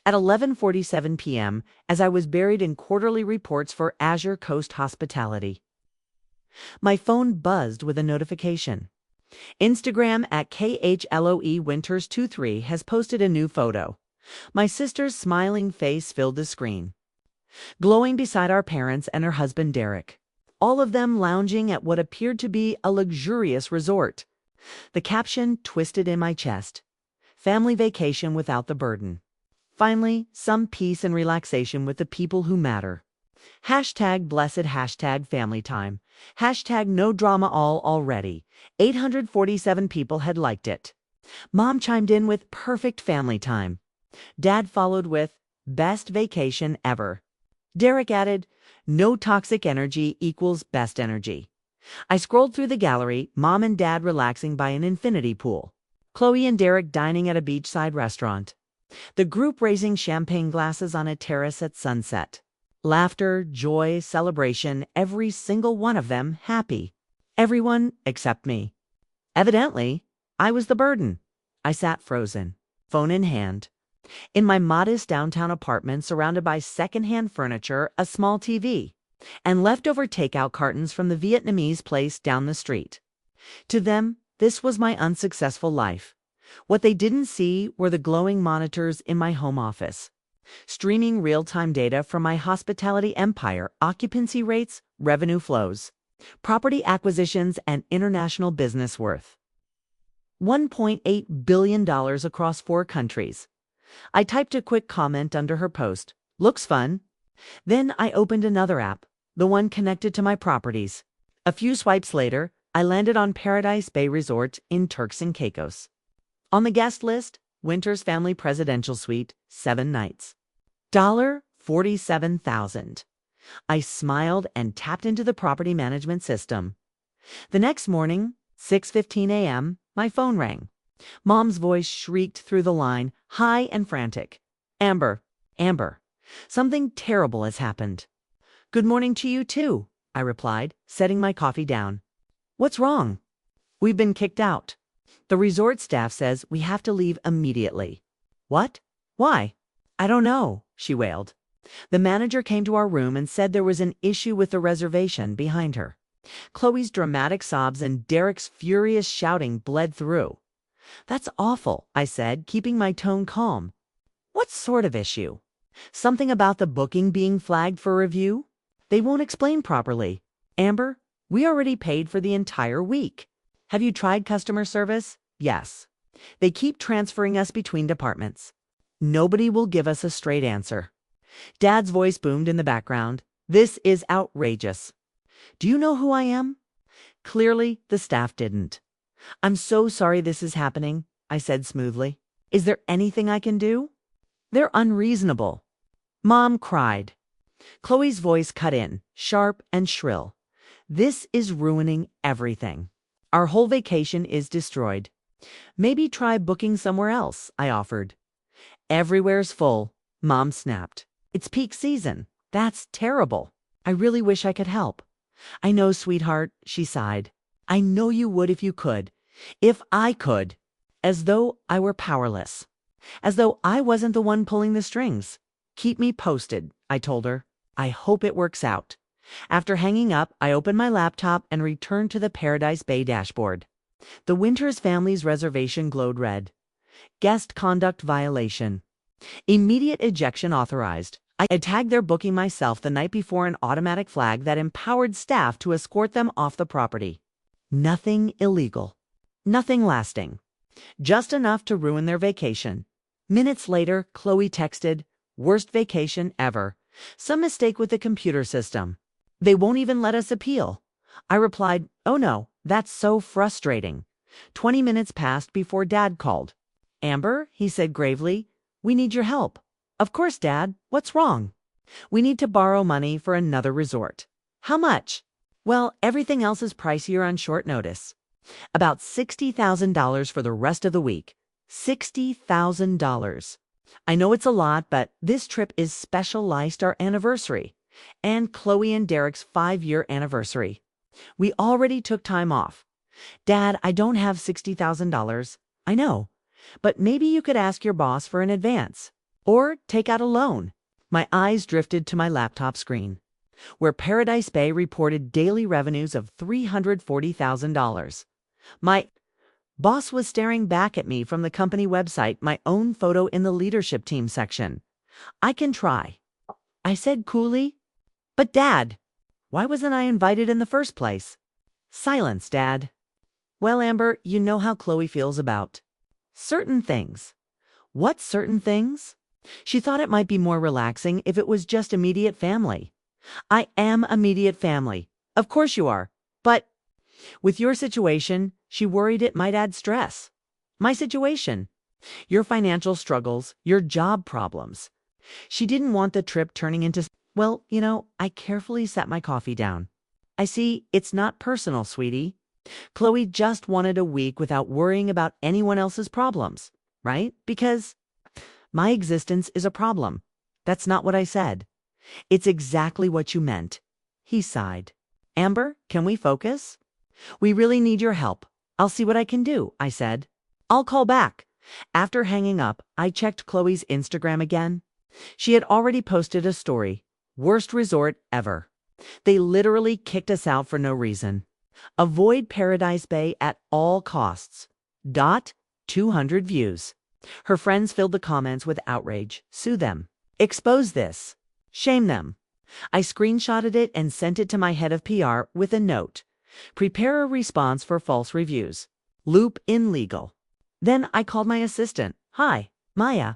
At 11:47 p.m., as I was buried in quarterly reports for Azure Coast Hospitality. My phone buzzed with a notification. Instagram at KHLOE Winters23 has posted a new photo. My sister's smiling face filled the screen, glowing beside our parents and her husband Derek, all of them lounging at what appeared to be a luxurious resort. The caption twisted in my chest. Family vacation without the burden. Finally, some peace and relaxation with the people who matter. Hashtag blessed, hashtag family time. Hashtag no drama all already. 847 people had liked it. Mom chimed in with perfect family time. Dad followed with best vacation ever. Derek added, no toxic energy equals best energy. I scrolled through the gallery, Mom and Dad relaxing by an infinity pool. Chloe and Derek dining at a beachside restaurant. The group raising champagne glasses on a terrace at sunset. Laughter, joy, celebration, every single one of them happy. Everyone except me. Evidently, I was the burden. I sat frozen, phone in hand. In my modest downtown apartment surrounded by secondhand furniture, a small TV, and leftover takeout cartons from the Vietnamese place down the street. To them, this was my unsuccessful life. What they didn't see were the glowing monitors in my home office, streaming real-time data from my hospitality empire, occupancy rates, revenue flows, property acquisitions, and international business worth. $1.8 billion across 4 countries. I typed a quick comment under her post. Looks fun. Then I opened another app, the one connected to my properties. A few swipes later, I landed on Paradise Bay Resort in Turks and Caicos. On the guest list, Winters Family Presidential Suite, 7 nights. $47,000. I smiled and tapped into the property management system. The next morning, 6:15 a.m., my phone rang. Mom's voice shrieked through the line, high and frantic. Amber, something terrible has happened. Good morning to you too, I replied, setting my coffee down. What's wrong? We've been kicked out. The resort staff says we have to leave immediately. What? Why? I don't know, she wailed. The manager came to our room and said there was an issue with the reservation behind her. Chloe's dramatic sobs and Derek's furious shouting bled through. That's awful, I said, keeping my tone calm. What sort of issue? Something about the booking being flagged for review? They won't explain properly. Amber, we already paid for the entire week. Have you tried customer service? Yes. They keep transferring us between departments. Nobody will give us a straight answer. Dad's voice boomed in the background. This is outrageous. Do you know who I am? Clearly, the staff didn't. I'm so sorry this is happening, I said smoothly. Is there anything I can do? They're unreasonable. Mom cried. Chloe's voice cut in, sharp and shrill. This is ruining everything. Our whole vacation is destroyed. Maybe try booking somewhere else, I offered. Everywhere's full, Mom snapped. It's peak season. That's terrible. I really wish I could help. I know, sweetheart, she sighed. I know you would if you could. If I could. As though I were powerless. As though I wasn't the one pulling the strings. Keep me posted, I told her. I hope it works out. After hanging up, I opened my laptop and returned to the Paradise Bay dashboard. The Winters family's reservation glowed red. Guest conduct violation. Immediate ejection authorized. I tagged their booking myself the night before an automatic flag that empowered staff to escort them off the property. Nothing illegal. Nothing lasting. Just enough to ruin their vacation. Minutes later, Chloe texted, worst vacation ever. Some mistake with the computer system. They won't even let us appeal. I replied, oh no, that's so frustrating. 20 minutes passed before Dad called. Amber, he said gravely, we need your help. Of course, Dad. What's wrong? We need to borrow money for another resort. How much? Well, everything else is pricier on short notice. About $60,000 for the rest of the week. $60,000. I know it's a lot, but this trip is specialized our anniversary and Chloe and Derek's 5-year anniversary. We already took time off. Dad, I don't have $60,000. I know, but maybe you could ask your boss for an advance. Or take out a loan. My eyes drifted to my laptop screen, where Paradise Bay reported daily revenues of $340,000. My boss was staring back at me from the company website, my own photo in the leadership team section. I can try, I said coolly. But Dad, why wasn't I invited in the first place? Silence, Dad. Well, Amber, you know how Chloe feels about certain things. What certain things? She thought it might be more relaxing if it was just immediate family. I am immediate family. Of course you are. But with your situation, she worried it might add stress. My situation, your financial struggles, your job problems. She didn't want the trip turning into, well, I carefully set my coffee down. I see, it's not personal, sweetie. Chloe just wanted a week without worrying about anyone else's problems, right? Because my existence is a problem. That's not what I said. It's exactly what you meant. He sighed. Amber, can we focus? We really need your help. I'll see what I can do, I said. I'll call back. After hanging up, I checked Chloe's Instagram again. She had already posted a story. Worst resort ever. They literally kicked us out for no reason. Avoid Paradise Bay at all costs. 200 views. Her friends filled the comments with outrage. Sue them. Expose this. Shame them. I screenshotted it and sent it to my head of PR with a note. Prepare a response for false reviews. Loop in legal. Then I called my assistant. Hi, Maya.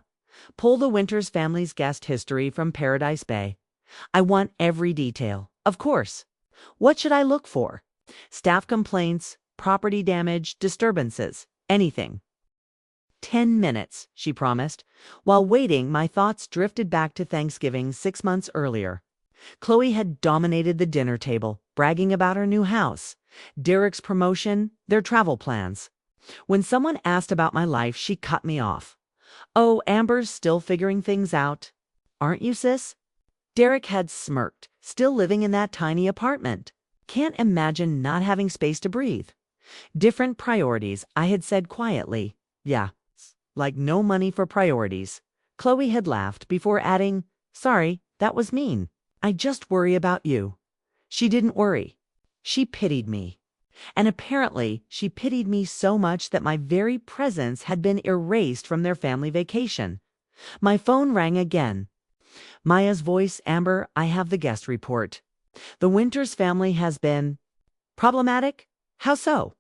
Pull the Winters family's guest history from Paradise Bay. I want every detail. Of course. What should I look for? Staff complaints, property damage, disturbances, anything. 10 minutes, she promised. While waiting, my thoughts drifted back to Thanksgiving 6 months earlier. Chloe had dominated the dinner table, bragging about her new house, Derek's promotion, their travel plans. When someone asked about my life, she cut me off. Oh, Amber's still figuring things out. Aren't you, sis? Derek had smirked, still living in that tiny apartment. Can't imagine not having space to breathe. Different priorities, I had said quietly. Yeah, like no money for priorities. Chloe had laughed before adding, sorry, that was mean. I just worry about you. She didn't worry. She pitied me. And apparently, she pitied me so much that my very presence had been erased from their family vacation. My phone rang again. Maya's voice, Amber, I have the guest report. The Winters family has been problematic? How so?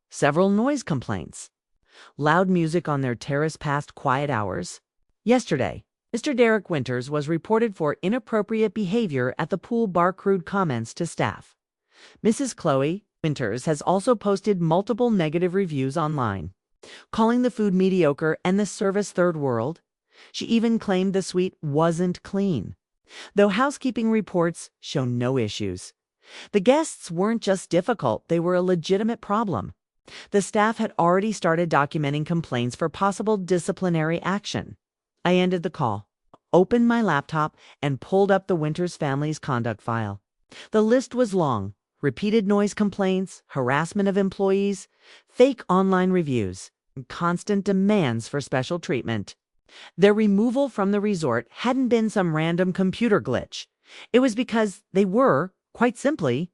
Several noise complaints. Loud music on their terrace past quiet hours. Yesterday, Mr. Derek Winters was reported for inappropriate behavior at the pool bar. Crude comments to staff. Mrs. Chloe Winters has also posted multiple negative reviews online, calling the food mediocre and the service third world. She even claimed the suite wasn't clean, though housekeeping reports show no issues. The guests weren't just difficult, they were a legitimate problem. The staff had already started documenting complaints for possible disciplinary action. I ended the call, opened my laptop, and pulled up the Winters family's conduct file. The list was long. Repeated noise complaints, harassment of employees, fake online reviews, and constant demands for special treatment. Their removal from the resort hadn't been some random computer glitch. It was because they were, quite simply,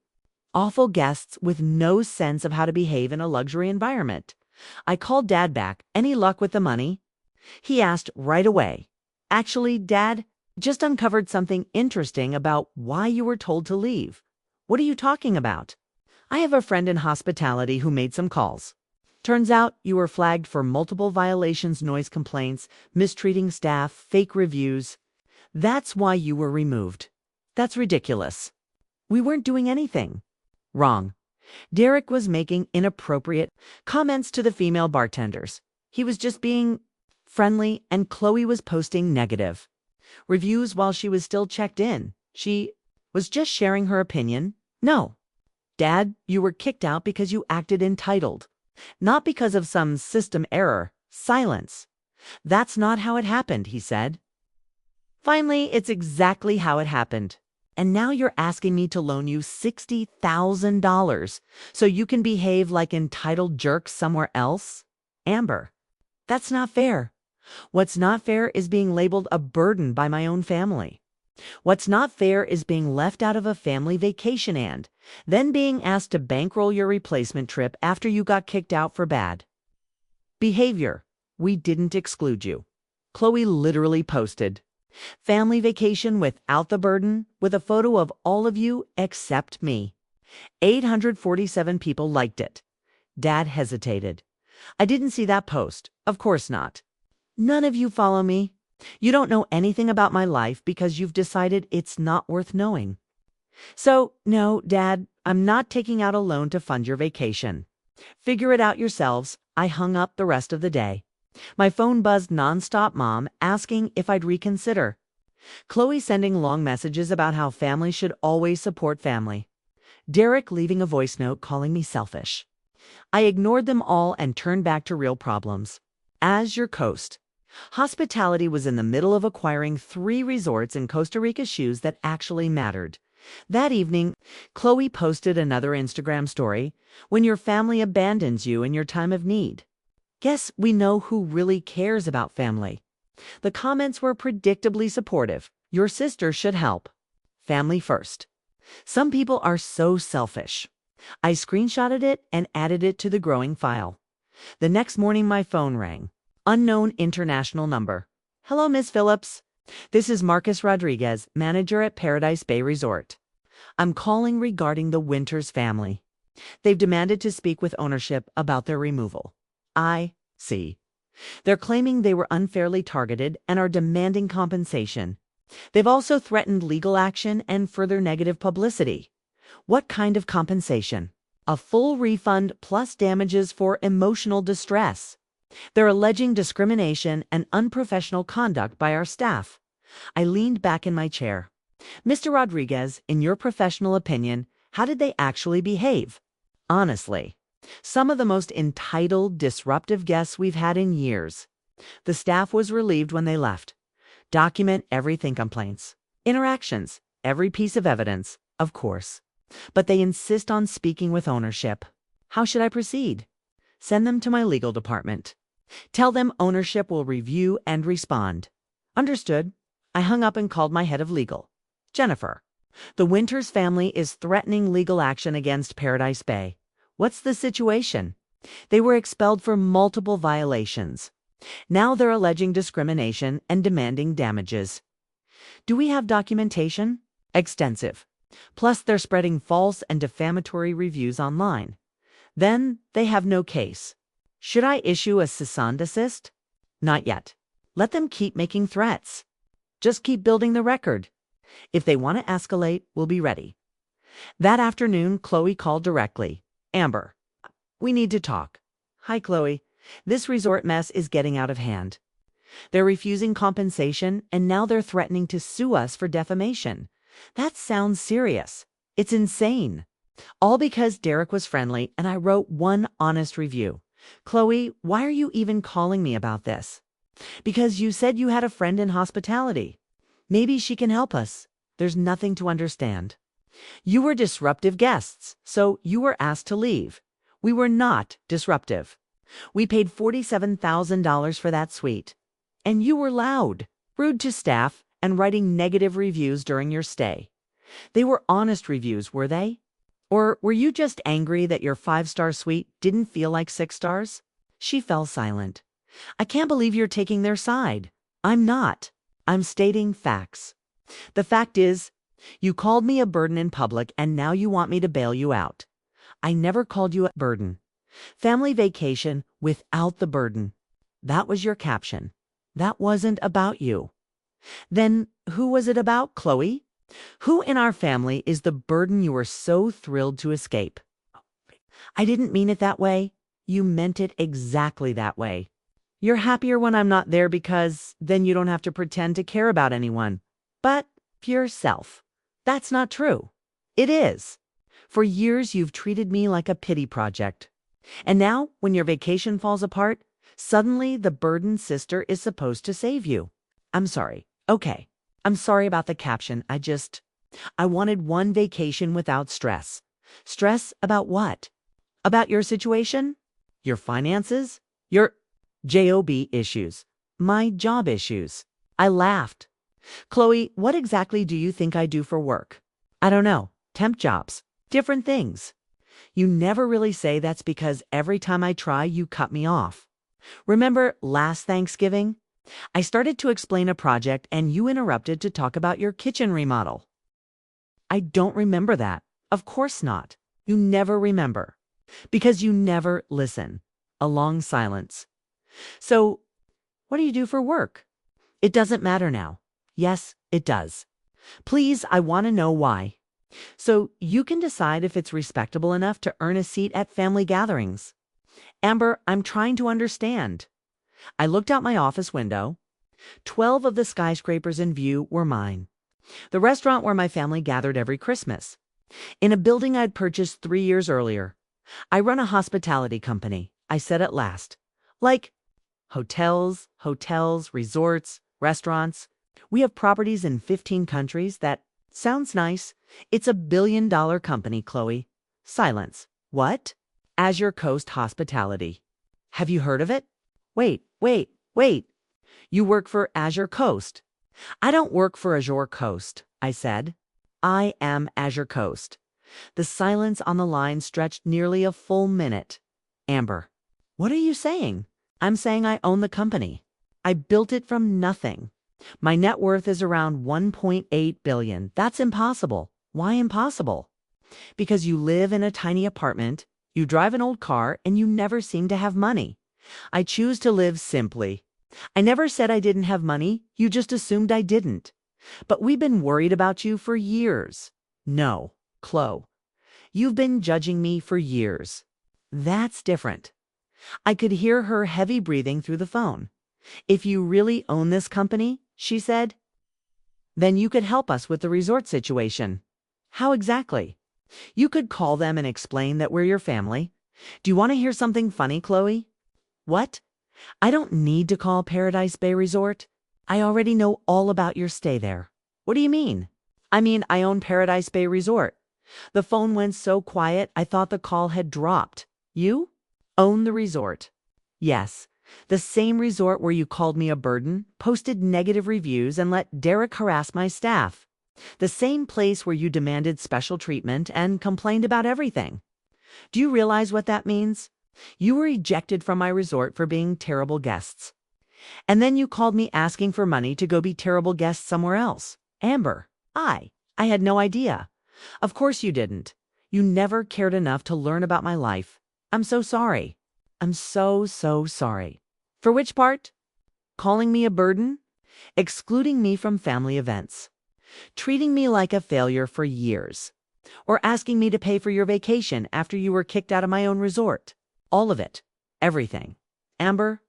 awful guests with no sense of how to behave in a luxury environment. I called Dad back. Any luck with the money? He asked right away. Actually, Dad, just uncovered something interesting about why you were told to leave. What are you talking about? I have a friend in hospitality who made some calls. Turns out you were flagged for multiple violations, noise complaints, mistreating staff, fake reviews. That's why you were removed. That's ridiculous. We weren't doing anything. Wrong. Derek was making inappropriate comments to the female bartenders. He was just being friendly, and Chloe was posting negative reviews while she was still checked in. She was just sharing her opinion. No. Dad, you were kicked out because you acted entitled, not because of some system error. Silence. That's not how it happened, he said. Finally, it's exactly how it happened. And now you're asking me to loan you $60,000 so you can behave like entitled jerks somewhere else? Amber, that's not fair. What's not fair is being labeled a burden by my own family. What's not fair is being left out of a family vacation and then being asked to bankroll your replacement trip after you got kicked out for bad behavior. We didn't exclude you. Chloe literally posted, "Family vacation without the burden," with a photo of all of you except me. 847 people liked it. Dad hesitated. "I didn't see that post. Of course not. None of you follow me. You don't know anything about my life because you've decided it's not worth knowing. So, no, Dad, I'm not taking out a loan to fund your vacation. Figure it out yourselves." I hung up the rest of the day. My phone buzzed nonstop, Mom asking if I'd reconsider. Chloe sending long messages about how family should always support family. Derek leaving a voice note calling me selfish. I ignored them all and turned back to real problems. Azure Coast. Hospitality was in the middle of acquiring 3 resorts in Costa Rica shoes that actually mattered. That evening, Chloe posted another Instagram story, "When your family abandons you in your time of need." Guess we know who really cares about family. The comments were predictably supportive. "Your sister should help. Family first." Some people are so selfish. I screenshotted it and added it to the growing file. The next morning my phone rang. Unknown international number. "Hello, Miss Phillips. This is Marcus Rodriguez, manager at Paradise Bay Resort. I'm calling regarding the Winters family. They've demanded to speak with ownership about their removal." I see. They're claiming they were unfairly targeted and are demanding compensation. They've also threatened legal action and further negative publicity. What kind of compensation? A full refund plus damages for emotional distress. They're alleging discrimination and unprofessional conduct by our staff. I leaned back in my chair. "Mr. Rodriguez, in your professional opinion, how did they actually behave?" Honestly, some of the most entitled, disruptive guests we've had in years. The staff was relieved when they left. Document everything: complaints, interactions, every piece of evidence, of course. But they insist on speaking with ownership. How should I proceed? Send them to my legal department. Tell them ownership will review and respond. Understood. I hung up and called my head of legal. "Jennifer, the Winters family is threatening legal action against Paradise Bay. What's the situation? They were expelled for multiple violations. Now they're alleging discrimination and demanding damages. Do we have documentation?" "Extensive. Plus they're spreading false and defamatory reviews online. Then they have no case. Should I issue a cease and desist?" "Not yet. Let them keep making threats. Just keep building the record. If they want to escalate, we'll be ready." That afternoon, Chloe called directly. "Amber, we need to talk." "Hi, Chloe. This resort mess is getting out of hand. They're refusing compensation, and now they're threatening to sue us for defamation. That sounds serious. It's insane. All because Derek was friendly and I wrote one honest review. Chloe, why are you even calling me about this?" "Because you said you had a friend in hospitality. Maybe she can help us." "There's nothing to understand. You were disruptive guests, so you were asked to leave. We were not disruptive. We paid $47,000 for that suite. And you were loud, rude to staff, and writing negative reviews during your stay. They were honest reviews, were they? Or were you just angry that your 5-star suite didn't feel like 6 stars?" She fell silent. "I can't believe you're taking their side." "I'm not. I'm stating facts. The fact is, you called me a burden in public and now you want me to bail you out. I never called you a burden. Family vacation without the burden. That was your caption. That wasn't about you." "Then who was it about, Chloe? Who in our family is the burden you were so thrilled to escape?" "I didn't mean it that way." "You meant it exactly that way. You're happier when I'm not there because then you don't have to pretend to care about anyone. But yourself. That's not true." "It is. For years you've treated me like a pity project. And now, when your vacation falls apart, suddenly the burdened sister is supposed to save you." "I'm sorry. Okay. I'm sorry about the caption. I wanted one vacation without stress." "Stress about what? About your situation? Your finances? Your job issues?" My job issues. I laughed. Chloe, what exactly do you think I do for work? I don't know. Temp jobs. Different things. You never really say that's because every time I try, you cut me off. Remember last Thanksgiving? I started to explain a project and you interrupted to talk about your kitchen remodel. I don't remember that. Of course not. You never remember. Because you never listen. A long silence. So, what do you do for work? It doesn't matter now. Yes, it does. Please, I want to know why. So you can decide if it's respectable enough to earn a seat at family gatherings. Amber, I'm trying to understand. I looked out my office window. 12 of the skyscrapers in view were mine. The restaurant where my family gathered every Christmas. In a building I'd purchased 3 years earlier. I run a hospitality company, I said at last. Like hotels, resorts, restaurants. We have properties in 15 countries. That sounds nice. It's $1 billion company, Chloe. Silence. What? Azure Coast Hospitality. Have you heard of it? Wait. You work for Azure Coast. I don't work for Azure Coast, I said. I am Azure Coast. The silence on the line stretched nearly a full minute. Amber, what are you saying? I'm saying I own the company. I built it from nothing. My net worth is around $1.8 billion. That's impossible. Why impossible? Because you live in a tiny apartment, you drive an old car, and you never seem to have money. I choose to live simply. I never said I didn't have money. You just assumed I didn't. But we've been worried about you for years. No, Chloe. You've been judging me for years. That's different. I could hear her heavy breathing through the phone. If you really own this company, she said, then you could help us with the resort situation. How exactly? You could call them and explain that we're your family. Do you want to hear something funny, Chloe? What? I don't need to call Paradise Bay Resort. I already know all about your stay there. What do you mean? I mean, I own Paradise Bay Resort. The phone went so quiet, I thought the call had dropped. You? Own the resort. Yes. The same resort where you called me a burden, posted negative reviews, and let Derek harass my staff. The same place where you demanded special treatment and complained about everything. Do you realize what that means? You were ejected from my resort for being terrible guests. And then you called me asking for money to go be terrible guests somewhere else. Amber, I had no idea. Of course you didn't. You never cared enough to learn about my life. I'm so sorry. I'm so sorry. For which part? Calling me a burden? Excluding me from family events. Treating me like a failure for years. Or asking me to pay for your vacation after you were kicked out of my own resort. All of it. Everything. Amber,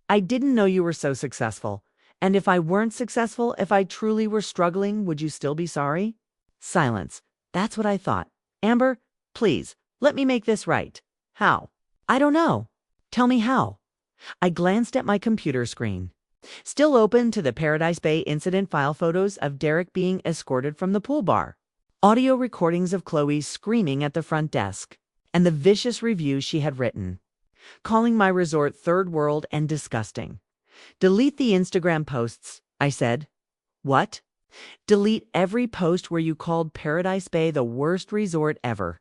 I didn't know you were so successful. And if I weren't successful, if I truly were struggling, would you still be sorry? Silence. That's what I thought. Amber, please, let me make this right. How? I don't know. Tell me how. I glanced at my computer screen. Still open to the Paradise Bay incident file photos of Derek being escorted from the pool bar. Audio recordings of Chloe screaming at the front desk. And the vicious reviews she had written. Calling my resort third world and disgusting. Delete the Instagram posts, I said. What? Delete every post where you called Paradise Bay the worst resort ever.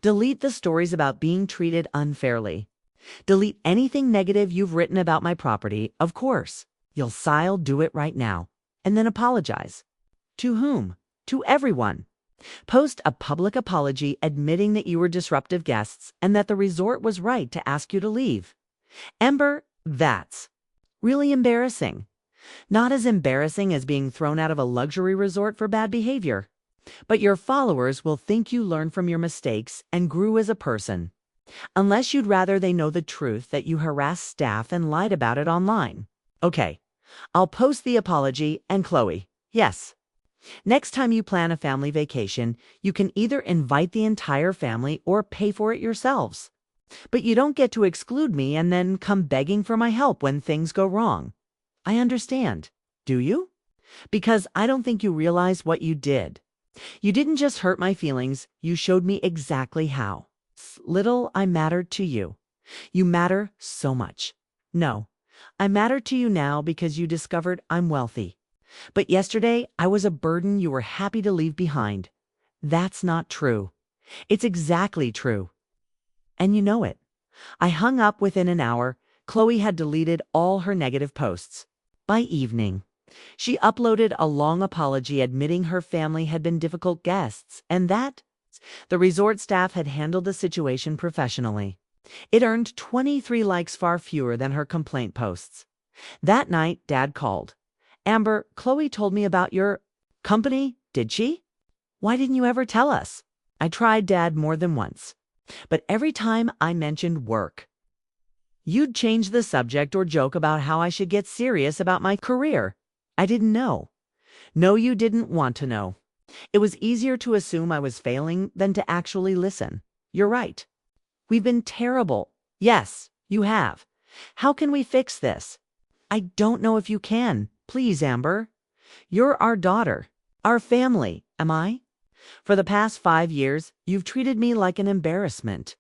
Delete the stories about being treated unfairly. Delete anything negative you've written about my property, of course. You'll do it right now. And then apologize. To whom? To everyone. Post a public apology admitting that you were disruptive guests and that the resort was right to ask you to leave. Amber, that's really embarrassing. Not as embarrassing as being thrown out of a luxury resort for bad behavior. But your followers will think you learned from your mistakes and grew as a person. Unless you'd rather they know the truth that you harassed staff and lied about it online. Okay, I'll post the apology and Chloe, yes. Next time you plan a family vacation, you can either invite the entire family or pay for it yourselves. But you don't get to exclude me and then come begging for my help when things go wrong. I understand. Do you? Because I don't think you realize what you did. You didn't just hurt my feelings, you showed me exactly how. Little I mattered to you. You matter so much. No, I matter to you now because you discovered I'm wealthy. But yesterday, I was a burden you were happy to leave behind. That's not true. It's exactly true. And you know it. I hung up within an hour. Chloe had deleted all her negative posts. By evening, she uploaded a long apology admitting her family had been difficult guests and that the resort staff had handled the situation professionally. It earned 23 likes, far fewer than her complaint posts. That night, Dad called. Amber, Chloe told me about your company, did she? Why didn't you ever tell us? I tried, Dad, more than once. But every time I mentioned work, you'd change the subject or joke about how I should get serious about my career. I didn't know. No, you didn't want to know. It was easier to assume I was failing than to actually listen. You're right. We've been terrible. Yes, you have. How can we fix this? I don't know if you can. Please, Amber. You're our daughter, our family, am I? For the past 5 years, you've treated me like an embarrassment,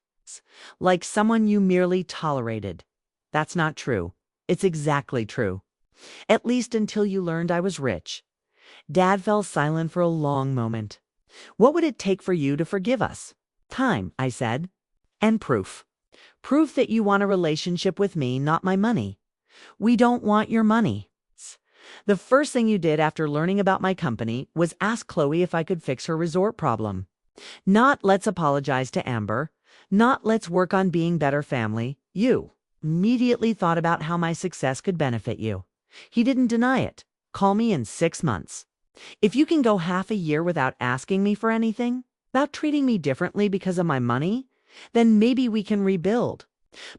like someone you merely tolerated. That's not true. It's exactly true. At least until you learned I was rich. Dad fell silent for a long moment. What would it take for you to forgive us? Time, I said. And proof. Proof that you want a relationship with me, not my money. We don't want your money. The first thing you did after learning about my company was ask Chloe if I could fix her resort problem. Not let's apologize to Amber. Not let's work on being better family. You immediately thought about how my success could benefit you. He didn't deny it. Call me in 6 months. If you can go half a year without asking me for anything, without treating me differently because of my money, then maybe we can rebuild.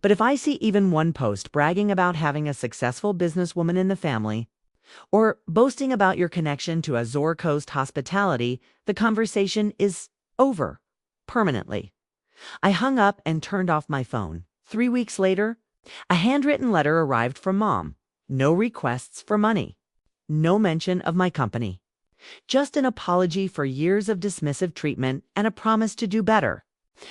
But if I see even one post bragging about having a successful businesswoman in the family, or boasting about your connection to Azure Coast Hospitality, the conversation is over. Permanently. I hung up and turned off my phone. 3 weeks later, a handwritten letter arrived from Mom. No requests for money. No mention of my company. Just an apology for years of dismissive treatment and a promise to do better.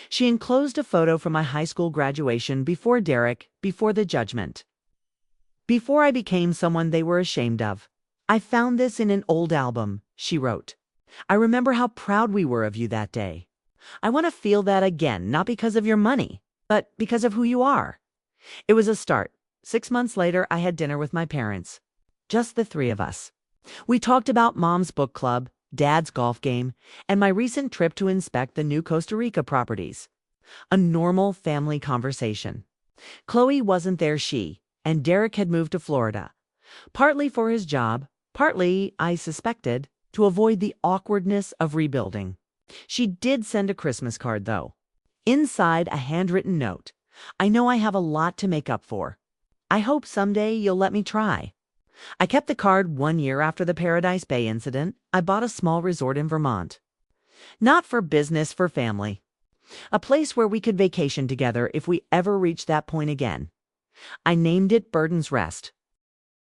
She enclosed a photo from my high school graduation before Derek, before the judgment. Before I became someone they were ashamed of. I found this in an old album, she wrote. I remember how proud we were of you that day. I want to feel that again, not because of your money, but because of who you are. It was a start. 6 months later, I had dinner with my parents. Just the 3 of us. We talked about Mom's book club, Dad's golf game, and my recent trip to inspect the new Costa Rica properties. A normal family conversation. Chloe wasn't there, and Derek had moved to Florida. Partly for his job, partly, I suspected, to avoid the awkwardness of rebuilding. She did send a Christmas card, though. Inside, a handwritten note. I know I have a lot to make up for. I hope someday you'll let me try. I kept the card. 1 year after the Paradise Bay incident, I bought a small resort in Vermont. Not for business, for family. A place where we could vacation together if we ever reached that point again. I named it Burden's Rest.